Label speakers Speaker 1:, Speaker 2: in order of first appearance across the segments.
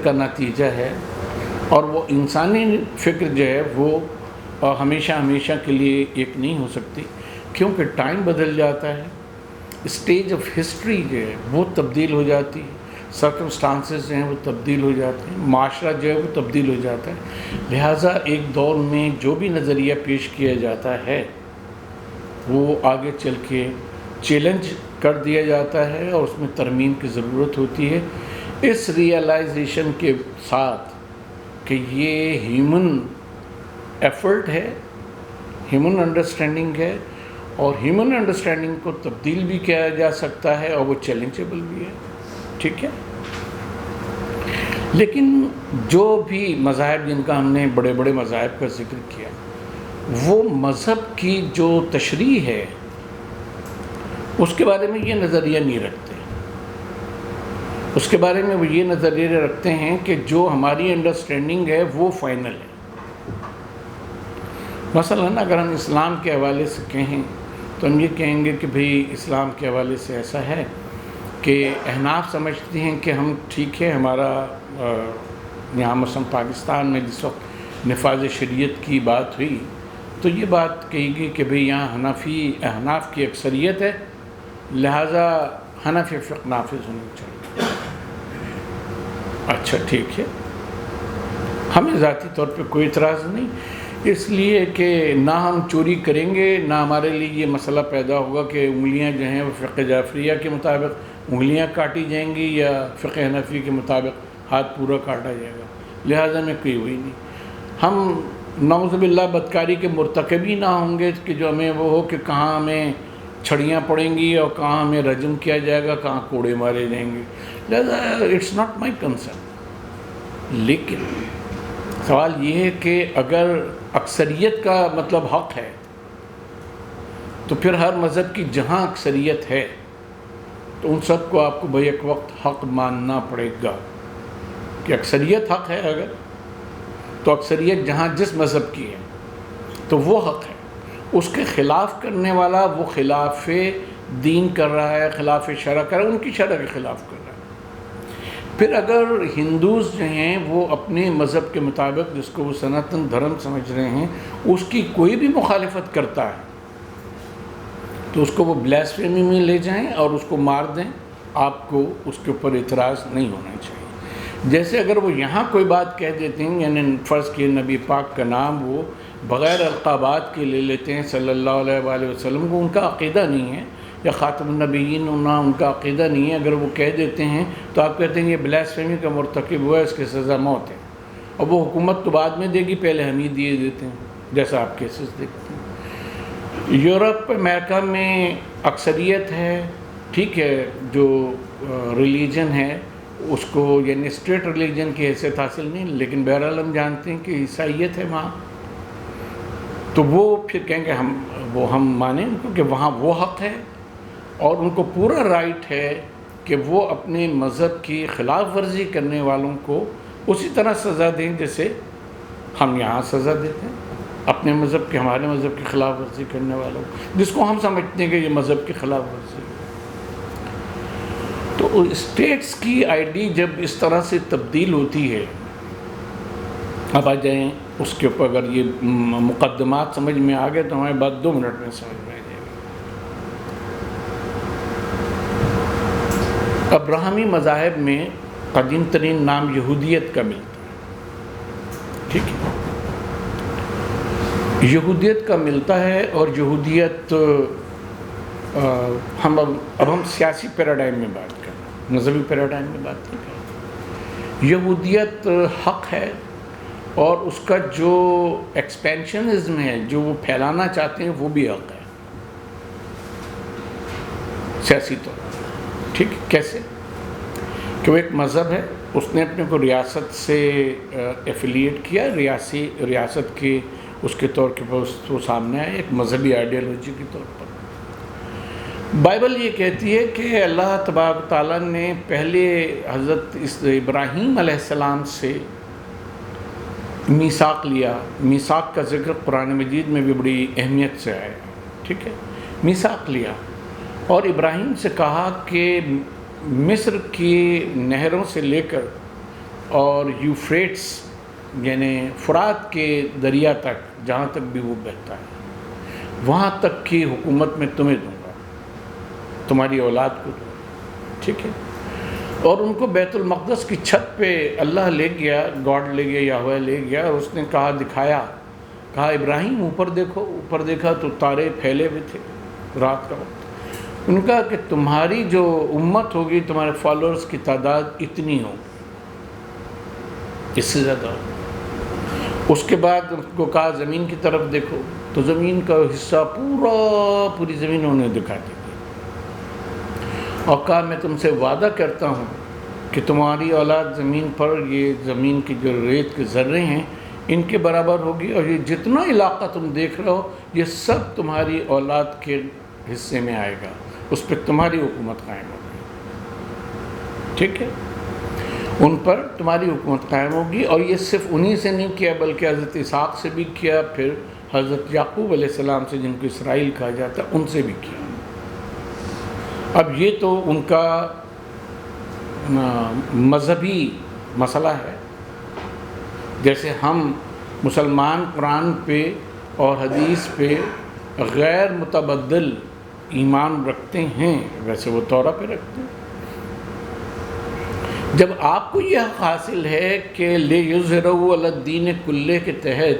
Speaker 1: کا نتیجہ ہے، اور وہ انسانی فکر جو ہے وہ ہمیشہ کے لیے ایک نہیں ہو سکتی، کیونکہ ٹائم بدل جاتا ہے، اسٹیج آف ہسٹری جو ہے وہ تبدیل ہو جاتی ہے، سرکمسٹانسز جو ہیں وہ تبدیل ہو جاتے ہیں، معاشرہ جو ہے وہ تبدیل ہو جاتا ہے، لہٰذا ایک دور میں جو بھی نظریہ پیش کیا جاتا ہے وہ آگے چل کے چیلنج کر دیا جاتا ہے اور اس میں ترمیم کی ضرورت ہوتی ہے، اس ریئلائزیشن کے ساتھ کہ یہ ہیومن ایفرٹ ہے، ہیومن انڈرسٹینڈنگ ہے، اور ہیومن انڈرسٹینڈنگ کو تبدیل بھی کیا جا سکتا ہے اور وہ چیلنجیبل بھی ہے، ٹھیک ہے۔ لیکن جو بھی مذاہب جن کا ہم نے بڑے بڑے مذاہب کا ذکر کیا، وہ مذہب کی جو تشریح ہے اس کے بارے میں یہ نظریہ نہیں رکھتے، اس کے بارے میں وہ یہ نظریہ رکھتے ہیں کہ جو ہماری انڈرسٹینڈنگ ہے وہ فائنل ہے۔ مثلاً اگر ہم اسلام کے حوالے سے کہیں تو ہم یہ کہیں گے کہ بھئی اسلام کے حوالے سے ایسا ہے کہ احناف سمجھتے ہیں کہ ہم ٹھیک ہے، ہمارا یہاں مثلا پاکستان میں جس وقت نفاذ شریعت کی بات ہوئی تو یہ بات کہی گئی کہ بھئی یہاں احناف کی اکثریت ہے، لہٰذا حنفی فقہ نافذ ہونی چاہیے۔ اچھا ٹھیک ہے، ہمیں ذاتی طور پہ کوئی اعتراض نہیں، اس لیے کہ نہ ہم چوری کریں گے، نہ ہمارے لیے یہ مسئلہ پیدا ہوگا کہ انگلیاں جو ہیں وہ فقہ جعفریہ کے مطابق انگلیاں کاٹی جائیں گی یا فقہ حنفی کے مطابق ہاتھ پورا کاٹا جائے گا، لہٰذا میں کوئی ہوئی نہیں۔ ہم نعوذ باللہ بدکاری کے مرتکب ہی نہ ہوں گے کہ جو ہمیں وہ ہو کہ کہاں ہمیں چھڑیاں پڑیں گی اور کہاں ہمیں رجم کیا جائے گا، کہاں کوڑے مارے جائیں گے، لہٰذا اٹس ناٹ مائی کنسرن۔ لیکن سوال یہ ہے کہ اگر اکثریت کا مطلب حق ہے تو پھر ہر مذہب کی جہاں اکثریت ہے تو ان سب کو آپ کو بیک وقت حق ماننا پڑے گا کہ اکثریت حق ہے، اگر تو اکثریت جہاں جس مذہب کی ہے تو وہ حق ہے، اس کے خلاف کرنے والا وہ خلاف دین کر رہا ہے، خلاف شرع کر رہا ہے، ان کی شرع کے خلاف کر رہا ہے۔ پھر اگر ہندوز جو ہیں وہ اپنے مذہب کے مطابق جس کو وہ سناتن دھرم سمجھ رہے ہیں اس کی کوئی بھی مخالفت کرتا ہے تو اس کو وہ بلیسفیمی میں لے جائیں اور اس کو مار دیں، آپ کو اس کے اوپر اعتراض نہیں ہونا چاہیے۔ جیسے اگر وہ یہاں کوئی بات کہہ دیتے ہیں، یعنی فرض کیے نبی پاک کا نام وہ بغیر القابات کے لے لیتے ہیں صلی اللہ علیہ وآلہ وسلم، کو ان کا عقیدہ نہیں ہے، یا خاتم النبیین ان کا عقیدہ نہیں ہے، اگر وہ کہہ دیتے ہیں تو آپ کہتے ہیں یہ بلیسفیمی کا مرتکب ہوا ہے، اس کی سزا موت ہے، اور وہ حکومت تو بعد میں دے گی، پہلے ہم ہی دیے دیتے ہیں، جیسا آپ کیسز دیکھتے ہیں۔ یورپ امریکہ میں اکثریت ہے، ٹھیک ہے، جو ریلیجن ہے اس کو یعنی اسٹیٹ ریلیجن کی حیثیت حاصل نہیں، لیکن بہرحال ہم جانتے ہیں کہ عیسائیت ہے وہاں، تو وہ پھر کہیں گے ہم مانیں ان کو کہ وہاں وہ حق ہے اور ان کو پورا رائٹ ہے کہ وہ اپنے مذہب کی خلاف ورزی کرنے والوں کو اسی طرح سزا دیں جیسے ہم یہاں سزا دیتے ہیں اپنے مذہب کے، ہمارے مذہب کی خلاف ورزی کرنے والوں کو، جس کو ہم سمجھتے ہیں کہ یہ مذہب کی خلاف ورزی ہے۔ تو اسٹیٹس کی آئی ڈی جب اس طرح سے تبدیل ہوتی ہے، اب آ جائیں اس کے اوپر، اگر یہ مقدمات سمجھ میں آ گئے تو ہماری بات 2 منٹ میں سمجھ میں آ جائے گی۔ ابراہمی مذاہب میں قدیم ترین نام یہودیت کا ملتا ہے، ٹھیک ہے، یہودیت کا ملتا ہے، اور یہودیت اب ہم سیاسی پیراڈائم میں بات کر رہے ہیں، مذہبی پیراڈائم میں بات نہیں کر رہے۔ یہودیت حق ہے، اور اس کا جو ایکسپینشنزم ہے، جو وہ پھیلانا چاہتے ہیں، وہ بھی حق ہے سیاسی طور پر، ٹھیک ہے۔ کیسے کہ وہ ایک مذہب ہے، اس نے اپنے کو ریاست سے ایفیلیٹ کیا، ریاست کے اس کے طور کے پر وہ سامنے آئے ایک مذہبی آئیڈیالوجی کے طور پر۔ بائبل یہ کہتی ہے کہ اللہ تبارک تعالیٰ نے پہلے حضرت ابراہیم علیہ السلام سے میثاق لیا، میثاق کا ذکر قرآن مجید میں بھی بڑی اہمیت سے آیا، ٹھیک ہے، میثاق لیا اور ابراہیم سے کہا کہ مصر کی نہروں سے لے کر اور یوفریٹس یعنی فرات کے دریا تک جہاں تک بھی وہ بہتا ہے وہاں تک کی حکومت میں تمہیں دوں گا، تمہاری اولاد کو دوں گا، ٹھیک ہے۔ اور ان کو بیت المقدس کی چھت پہ اللہ لے گیا، گاڈ لے گیا، یہوہ لے گیا، اور اس نے کہا، دکھایا، کہا ابراہیم اوپر دیکھو۔ اوپر دیکھا تو تارے پھیلے ہوئے تھے رات کا وقت۔ ان کا کہ تمہاری جو امت ہوگی، تمہارے فالوورز کی تعداد اتنی ہوگی، اس سے زیادہ ہوگی۔ اس کے بعد ان کو کہا زمین کی طرف دیکھو، تو زمین کا حصہ پوری زمین انہوں نے دکھا دی، اور کہا میں تم سے وعدہ کرتا ہوں کہ تمہاری اولاد زمین پر یہ زمین کی جو ریت کے ذرے ہیں ان کے برابر ہوگی، اور یہ جتنا علاقہ تم دیکھ رہے ہو یہ سب تمہاری اولاد کے حصے میں آئے گا، اس پہ تمہاری حکومت قائم ہوگی، ٹھیک ہے، ان پر تمہاری حکومت قائم ہوگی۔ اور یہ صرف انہی سے نہیں کیا بلکہ حضرت اسحاق سے بھی کیا، پھر حضرت یعقوب علیہ السلام سے جن کو اسرائیل کہا جاتا ہے ان سے بھی کیا۔ اب یہ تو ان کا مذہبی مسئلہ ہے، جیسے ہم مسلمان قرآن پہ اور حدیث پہ غیر متبدل ایمان رکھتے ہیں، ویسے وہ تورا پہ رکھتے ہیں۔ جب آپ کو یہ حق حاصل ہے کہ لِیُظْہِرَهُ عَلَى الدِّینِ کُلِّهِ کے تحت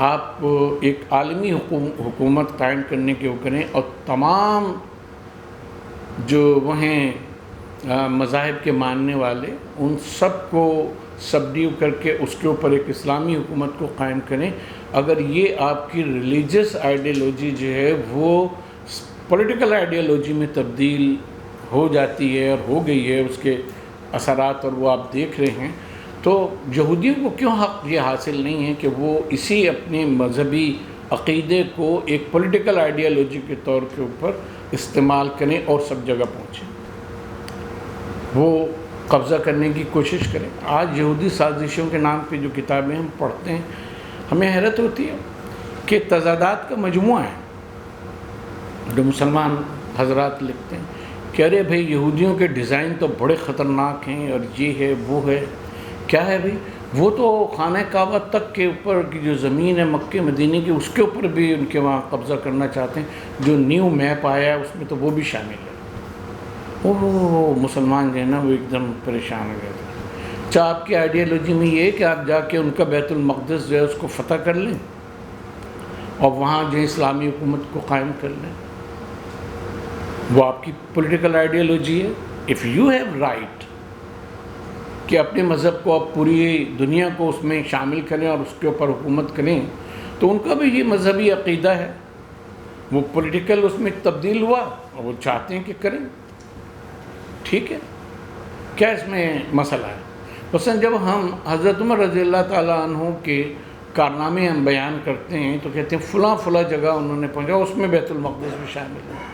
Speaker 1: آپ ایک عالمی حکومت قائم کرنے کے وہ کریں، اور تمام جو وہ ہیں مذاہب کے ماننے والے ان سب کو سبڈیو کر کے اس کے اوپر ایک اسلامی حکومت کو قائم کریں، اگر یہ آپ کی ریلیجس آئیڈیالوجی جو ہے وہ پولیٹیکل آئیڈیالوجی میں تبدیل ہو جاتی ہے اور ہو گئی ہے، اس کے اثرات اور وہ آپ دیکھ رہے ہیں، تو یہودیوں کو کیوں حق یہ حاصل نہیں ہے کہ وہ اسی اپنے مذہبی عقیدے کو ایک پولیٹیکل آئیڈیالوجی کے طور کے اوپر استعمال کریں اور سب جگہ پہنچیں، وہ قبضہ کرنے کی کوشش کریں۔ آج یہودی سازشوں کے نام پہ جو کتابیں ہم پڑھتے ہیں ہمیں حیرت ہوتی ہے کہ تضادات کا مجموعہ ہے جو مسلمان حضرات لکھتے ہیں کہ ارے بھئی یہودیوں کے ڈیزائن تو بڑے خطرناک ہیں، اور یہ ہے وہ ہے، کیا ہے بھئی؟ وہ تو خانہ کعبہ تک کے اوپر کی جو زمین ہے مکہ مدینہ کی اس کے اوپر بھی ان کے وہاں قبضہ کرنا چاہتے ہیں، جو نیو میپ آیا ہے اس میں تو وہ بھی شامل ہے۔ مسلمان جو ہے نا وہ ایک دم پریشان ہو گئے تھے۔ اچھا، آپ کی آئیڈیالوجی میں یہ ہے کہ آپ جا کے ان کا بیت المقدس جو ہے اس کو فتح کر لیں اور وہاں جو اسلامی حکومت کو قائم کر لیں، وہ آپ کی پولیٹیکل آئیڈیالوجی ہے۔ اف یو ہیو رائٹ کہ اپنے مذہب کو آپ پوری دنیا کو اس میں شامل کریں اور اس کے اوپر حکومت کریں، تو ان کا بھی یہ مذہبی عقیدہ ہے، وہ پولیٹیکل اس میں تبدیل ہوا اور وہ چاہتے ہیں کہ کریں، ٹھیک ہے، کیا اس میں مسئلہ ہے؟ مثلا جب ہم حضرت عمر رضی اللہ تعالیٰ عنہ کے کارنامے ہم بیان کرتے ہیں تو کہتے ہیں فلاں جگہ انہوں نے پہنچا، اس میں بیت المقدس بھی شامل ہے۔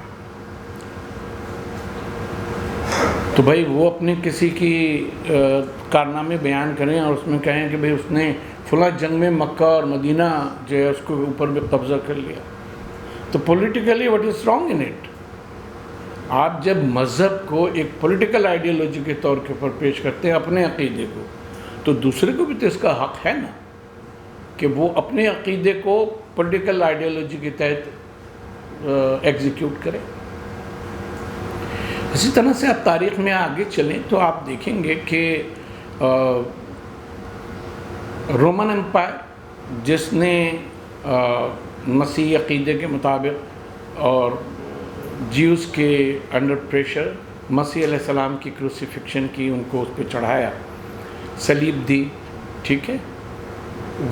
Speaker 1: تو بھائی وہ اپنے کسی کی کارنامے بیان کریں اور اس میں کہیں کہ بھئی اس نے فلاں جنگ میں مکہ اور مدینہ جو ہے اس کو اوپر بھی قبضہ کر لیا، تو politically what is wrong in it? آپ جب مذہب کو ایک پولیٹیکل آئیڈیالوجی کے طور کے اوپر پیش کرتے ہیں اپنے عقیدے کو، تو دوسرے کو بھی تو اس کا حق ہے نا کہ وہ اپنے عقیدے کو پولیٹیکل آئیڈیالوجی کے تحت ایگزیکیوٹ کرے۔ اسی طرح سے آپ تاریخ میں آگے چلیں تو آپ دیکھیں گے کہ رومن امپائر جس نے مسیحی عقیدے کے مطابق اور جیوز کے انڈر پریشر مسیح علیہ السلام کی کروسیفکشن کی، ان کو اس پہ چڑھایا، صلیب دی، ٹھیک ہے،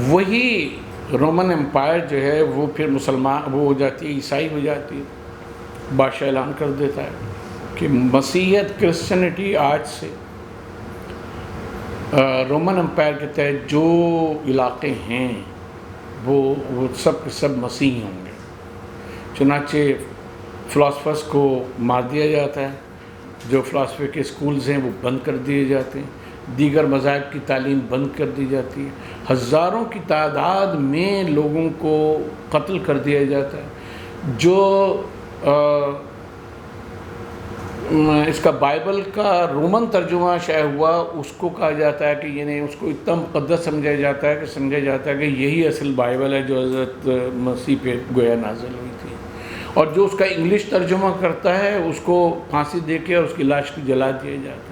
Speaker 1: وہی رومن امپائر جو ہے وہ پھر مسلمان وہ ہو جاتی ہے، عیسائی ہو جاتی ہے، بادشاہ اعلان کر دیتا ہے کہ مسیحیت کرسچینٹی آج سے رومن امپائر کے تحت جو علاقے ہیں وہ سب کے سب مسیحی ہوں گے۔ چنانچہ فلاسفرز کو مار دیا جاتا ہے، جو فلاسفے کے اسکولز ہیں وہ بند کر دیے جاتے ہیں، دیگر مذاہب کی تعلیم بند کر دی جاتی ہے، ہزاروں کی تعداد میں لوگوں کو قتل کر دیا جاتا ہے۔ جو اس کا بائبل کا رومن ترجمہ شائع ہوا، اس کو کہا جاتا ہے کہ یعنی اس کو اتنا مقدس سمجھا جاتا ہے کہ یہی اصل بائبل ہے جو حضرت مسیح پہ گویا نازل ہوئی تھی، اور جو اس کا انگلش ترجمہ کرتا ہے اس کو پھانسی دے کے اور اس کی لاش کو جلا دیا جاتا ہے۔